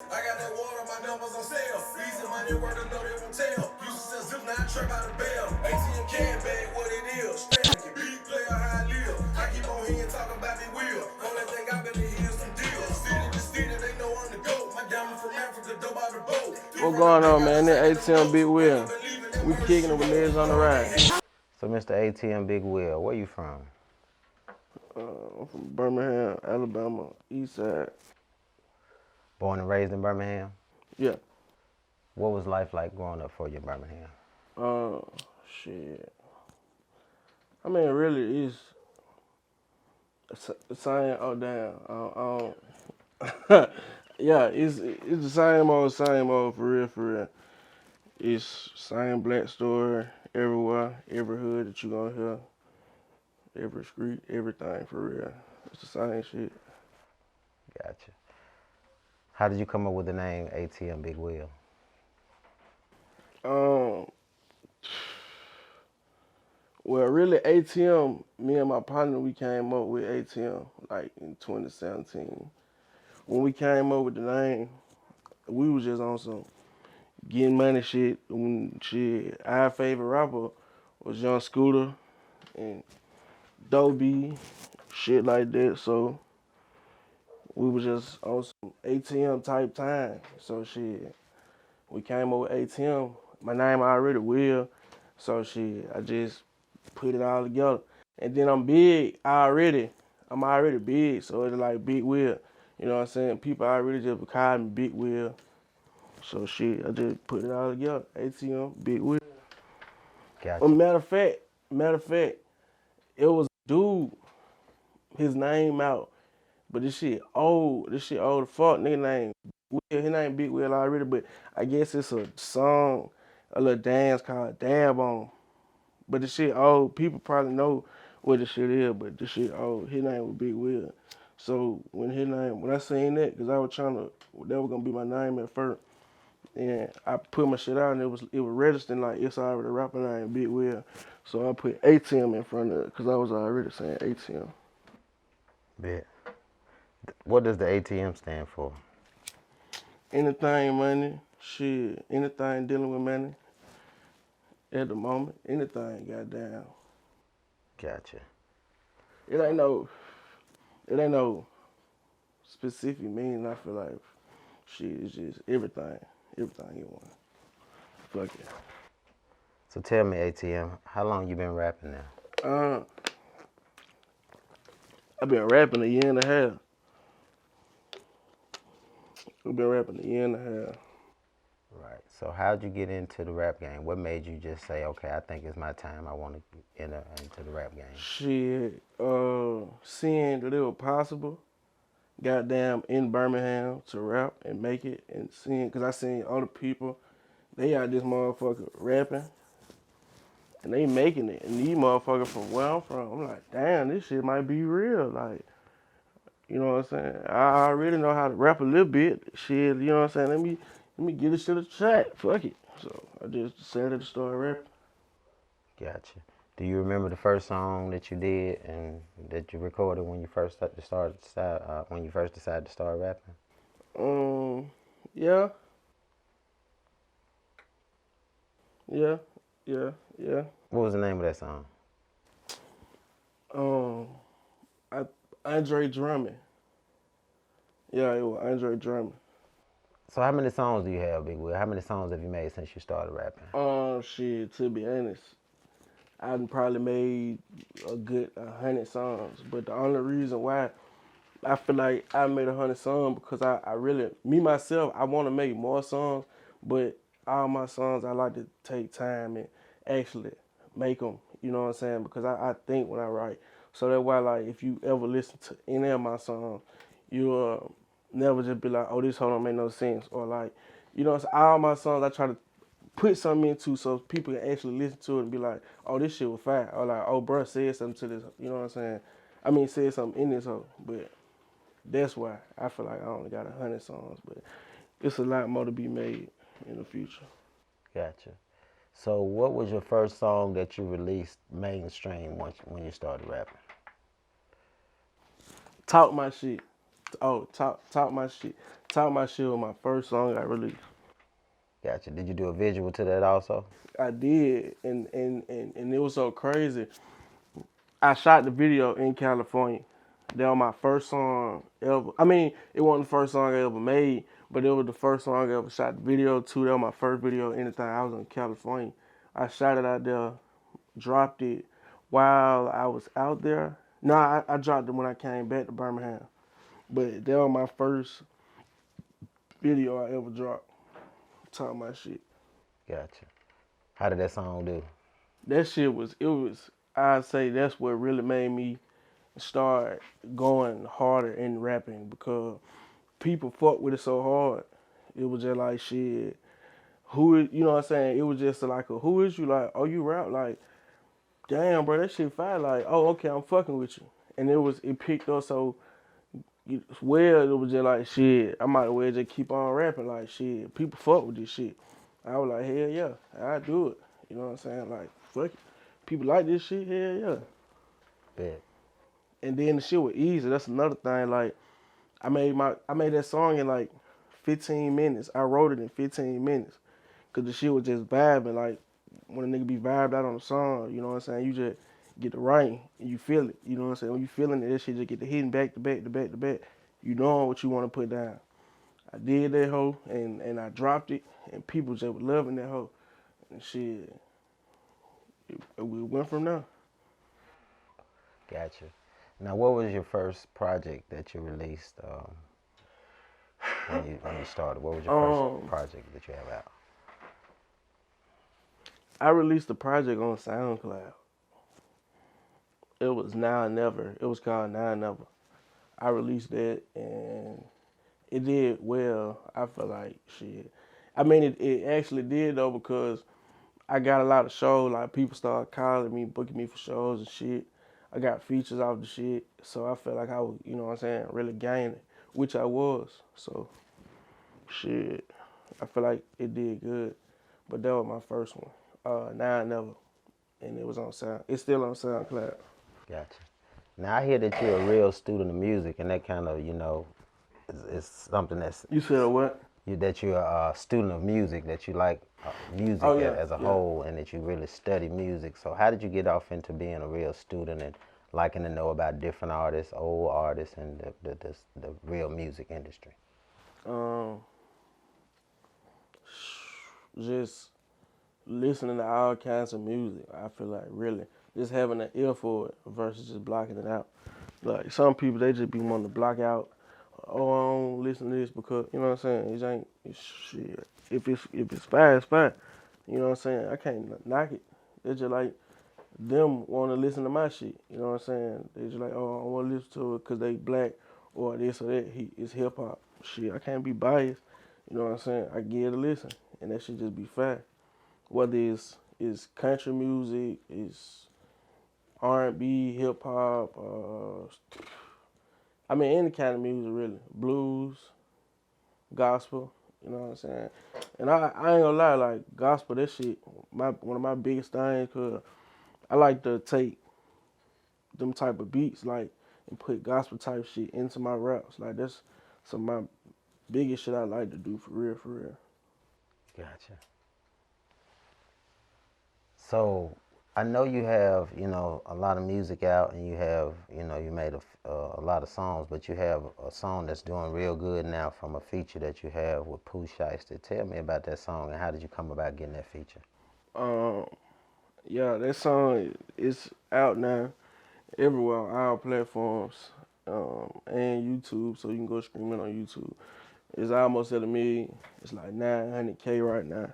I got that water, my numbers on sale. Easy money, work, I know they won't tell. Used to sell zip, now I trap out the bell. ATM can bag, what it is. Spanking, beat player, how I live. I keep on here talking about me wheel. Only thing I been in here is some deals. City to city, they know I'm the GOAT. My diamond from Africa, dope out the boat. What going on, man? That ATM Big Wheel. We kicking it with legs on the ride. So, Mr. ATM Big Will, where you from? I'm from Birmingham, Alabama, East Side. Born and raised in Birmingham? Yeah. What was life like growing up for you in Birmingham? Shit. I mean, really, it's the same. Oh damn. Yeah, it's the same old for real, for real. It's same black story everywhere, every hood that you gonna hear, every street, everything for real. It's the same shit. Gotcha. How did you come up with the name ATM Big Will? Well, really, ATM. Me and my partner, we came up with ATM like in 2017. When we came up with the name, we was just on some getting money shit. When shit, our favorite rapper was Young Scooter and Dobie, shit like that. So we was just on some ATM type time. So shit, we came up with ATM. My name already Will. So shit, I just put it all together. And then I'm big already. I'm already big, so it's like Big Will. You know what I'm saying? People already just call me Big Will. So shit, I just put it all together. ATM, Big Will. Gotcha. Matter of fact, it was a dude, his name out. But this shit old. This shit old as fuck. Nigga name Will. His name Big Will already, but I guess it's a song, a little dance called Dab On. But the shit old. People probably know what the shit is, but the shit old. His name was Big Will. So when I seen that, cause I was trying to, that was gonna be my name at first, and I put my shit out, and it was registering like it's already a rapper name Big Will. So I put ATM in front of it, cause I was already saying ATM. Bet. What does the ATM stand for? Anything money, shit, anything dealing with money. At the moment, anything, goddamn. Gotcha. It ain't no specific meaning. I feel like shit is just everything you want. Fuck it. So tell me, ATM, how long you been rapping now? I've been rapping a year and a half. I've been rapping a year and a half. Right. So how'd you get into the rap game? What made you just say, okay, I think it's my time. I want to enter into the rap game? Shit, seeing that it was possible, goddamn, in Birmingham to rap and make it, and seeing, cause I seen other people, they out this motherfucker rapping, and they making it, and these motherfuckers from where I'm from, I'm like, damn, this shit might be real, like, you know what I'm saying? I already know how to rap a little bit, shit, you know what I'm saying? Let me give this shit a shot, fuck it. So I just decided to start rapping. Gotcha. Do you remember the first song that you did and that you recorded when you first when you first decided to start rapping? Yeah, yeah, yeah. What was the name of that song? Andre drumming. Yeah, it was Andre drumming. So how many songs do you have, Big Will? How many songs have you made since you started rapping? Shit, to be honest, I done probably made a good 100 songs. But the only reason why I feel like I made 100 songs because I really, me myself, I want to make more songs, but all my songs I like to take time and actually make them. You know what I'm saying? Because I think when I write. So that's why, like, if you ever listen to any of my songs, you'll never just be like, oh, this song don't make no sense. Or like, you know what I'm saying? All my songs I try to put something into so people can actually listen to it and be like, oh, this shit was fire. Or like, oh, bro said something to this. You know what I'm saying? I mean, said something in this song. But that's why I feel like I only got 100 songs. But it's a lot more to be made in the future. Gotcha. So what was your first song that you released mainstream when you started rapping? Talk my shit. Oh, talk my shit. Talk My Shit was my first song I released. Gotcha. Did you do a visual to that also? I did, and it was so crazy. I shot the video in California. That was my first song ever. I mean, it wasn't the first song I ever made, but it was the first song I ever shot the video to. That was my first video, anything. I was in California. I shot it out there, dropped it while I was out there. No, I dropped it when I came back to Birmingham. But that was my first video I ever dropped. Talk My Shit. Gotcha. How did that song do? That shit was, I'd say that's what really made me start going harder in rapping because people fuck with it so hard. It was just like shit. Who is, you know what I'm saying? It was just like a who is you? Like, oh, you rap? Like, damn, bro, that shit fire. Like, oh, okay, I'm fucking with you. And it picked up so well. It was just like shit. I might as well just keep on rapping. Like shit, people fuck with this shit. I was like, hell yeah, I do it. You know what I'm saying? Like, fuck it. People like this shit. Hell yeah. Bet. And then the shit was easy. That's another thing. Like, I made that song in like 15 minutes. I wrote it in 15 minutes. Cause the shit was just vibing. Like when a nigga be vibed out on a song, you know what I'm saying? You just get the writing and you feel it. You know what I'm saying? When you feeling it, that shit just get the hitting back to back to back to back. You know what you want to put down. I did that hoe and I dropped it and people just were loving that hoe. And shit, we went from there. Gotcha. Now, what was your first project that you released when you started? What was your first project that you have out? I released the project on SoundCloud. It was Now or Never. It was called Now or Never. I released that and it did well. I feel like shit. I mean, it actually did though because I got a lot of shows. Like people started calling me, booking me for shows and shit. I got features off the shit, so I felt like I was, you know what I'm saying, really gaining, which I was. So, shit, I feel like it did good. But that was my first one. Now or Never, and it was on Sound. It's still on SoundCloud. Gotcha. Now, I hear that you're a real student of music, and that kind of, is something that's You said what? that you're a student of music, that you like music as a whole, and that you really study music. So how did you get off into being a real student and liking to know about different artists, old artists, and the real music industry? Just listening to all kinds of music. I feel like really just having an ear for it versus just blocking it out. Like some people, they just be wanting to block out. Oh, I don't listen to this because you know what I'm saying. It's shit. If it's fine, it's fine. You know what I'm saying. I can't knock it. It's just like them want to listen to my shit. You know what I'm saying. They just like, oh, I want to listen to it because they black or this or that. It's hip hop. Shit, I can't be biased. You know what I'm saying. I give it a listen, and that should just be fine. Whether it's country music, it's R&B, hip hop. I mean, any kind of music, really. Blues, gospel, you know what I'm saying? And I ain't gonna lie, like, gospel, that shit, one of my biggest things, because I like to take them type of beats, like, and put gospel type shit into my raps. Like, that's some of my biggest shit I like to do, for real, for real. Gotcha. So I know you have, a lot of music out, and you have, you made a lot of songs, but you have a song that's doing real good now from a feature that you have with Pooh, Sheisty. Tell me about that song and how did you come about getting that feature? Yeah, that song is out now everywhere on all platforms and YouTube, so you can go stream it on YouTube. It's almost at 1 million. It's like 900K right now.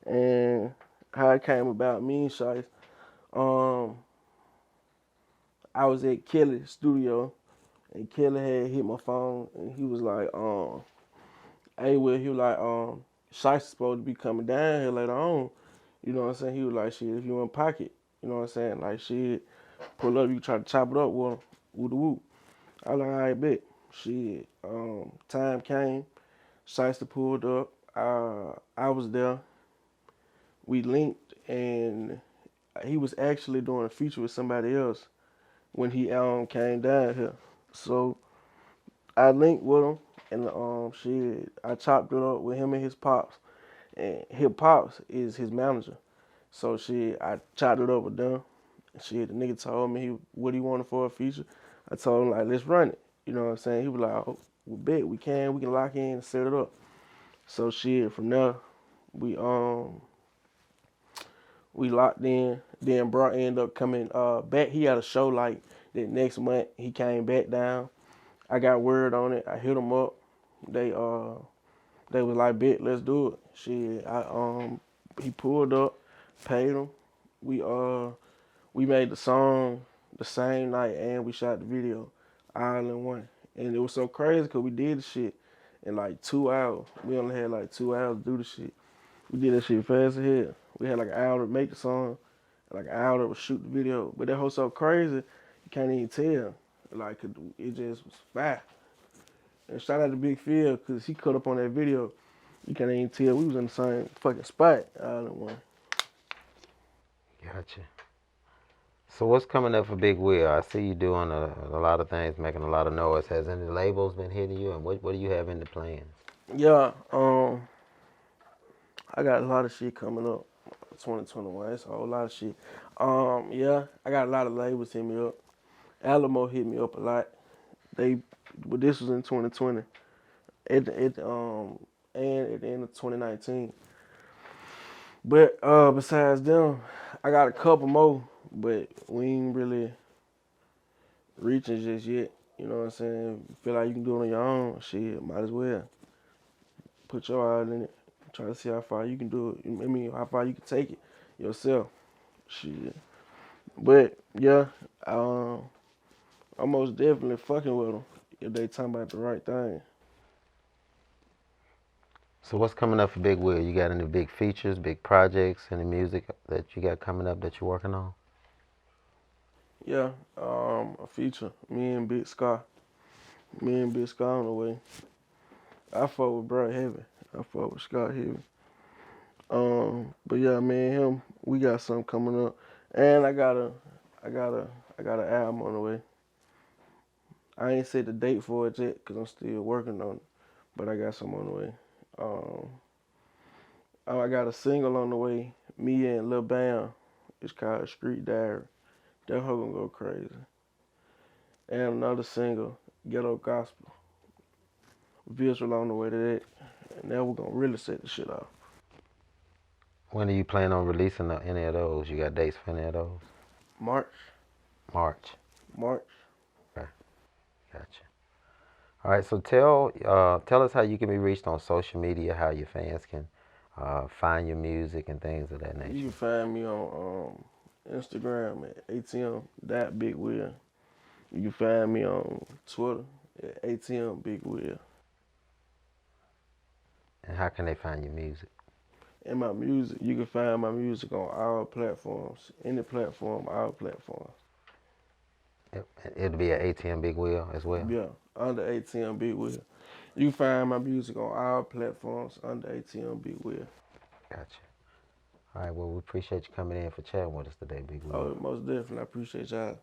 And how it came about, me and Shice, I was at Kelly's studio, and Kelly had hit my phone, and he was like, hey, well, he was like, Shice is supposed to be coming down here later on. You know what I'm saying? He was like, shit, if you in pocket, you know what I'm saying? Like, shit, pull up, you try to chop it up with him, woo-the-woo. I was like, all right, bet. Shit, time came, Shiesty pulled up, I was there, we linked, and he was actually doing a feature with somebody else when he came down here. So I linked with him, And shit, I chopped it up with him and his pops. And his pops is his manager. So shit, I chopped it up with them. Shit, the nigga told me what he wanted for a feature. I told him like, let's run it. You know what I'm saying? He was like, oh, we bet we can lock in and set it up. So shit, from there, we locked in. Then bro ended up coming back. He had a show like that next month. He came back down. I got word on it. I hit him up. They was like, bet, let's do it. Shit, he pulled up, paid him. We made the song the same night and we shot the video all in one. And it was so crazy because we did the shit in like 2 hours. We only had like 2 hours to do the shit. We did that shit fast as hell. We had like an hour to make the song, like an hour to shoot the video. But that whole so crazy, you can't even tell. Like, it just was fast. And shout out to Big Phil because he cut up on that video. You can't even tell we was in the same fucking spot all in one. Gotcha. So what's coming up for Big Will? I see you doing a lot of things, making a lot of noise. Has any labels been hitting you, and what do you have in the plans? Yeah, I got a lot of shit coming up. 2021, it's a whole lot of shit. Yeah, I got a lot of labels hit me up. Alamo hit me up a lot. But this was in 2020. And at the end of 2019. But besides them, I got a couple more, but we ain't really reaching just yet. You know what I'm saying? You feel like you can do it on your own, shit, might as well. Put your eye in it. Try to see how far you can do it. I mean, how far you can take it yourself. Shit. But yeah, I'm most definitely fucking with them if they talking about the right thing. So what's coming up for Big Will? You got any big features, big projects, any music that you got coming up that you're working on? Yeah, a feature. Me and Big Scarr. Me and Big Scarr on the way. I fuck with bro heavy. I fuck with Scott heavy. But yeah, me and him, we got something coming up. And I got an album on the way. I ain't set the date for it yet because I'm still working on it. But I got some on the way. I got a single on the way. Me and Lil Bam. It's called Street Diary. That hoe gonna go crazy. And another single, Ghetto Gospel. Visual on the way to that. And now we're gonna really set the shit off. When are you planning on releasing any of those? You got dates for any of those? March. Okay, gotcha. All right, so tell us how you can be reached on social media, how your fans can find your music and things of that nature. You can find me on Instagram at atm.bigwill. You can find me on Twitter at atmbigwill. And how can they find your music? And my music, you can find my music on all platforms, any platform, all platforms. It'll be at ATM Big Will as well? Yeah, under ATM Big Will. You can find my music on all platforms under ATM Big Will. Gotcha. All right, well, we appreciate you coming in for chatting with us today, Big Will. Oh, most definitely. I appreciate y'all.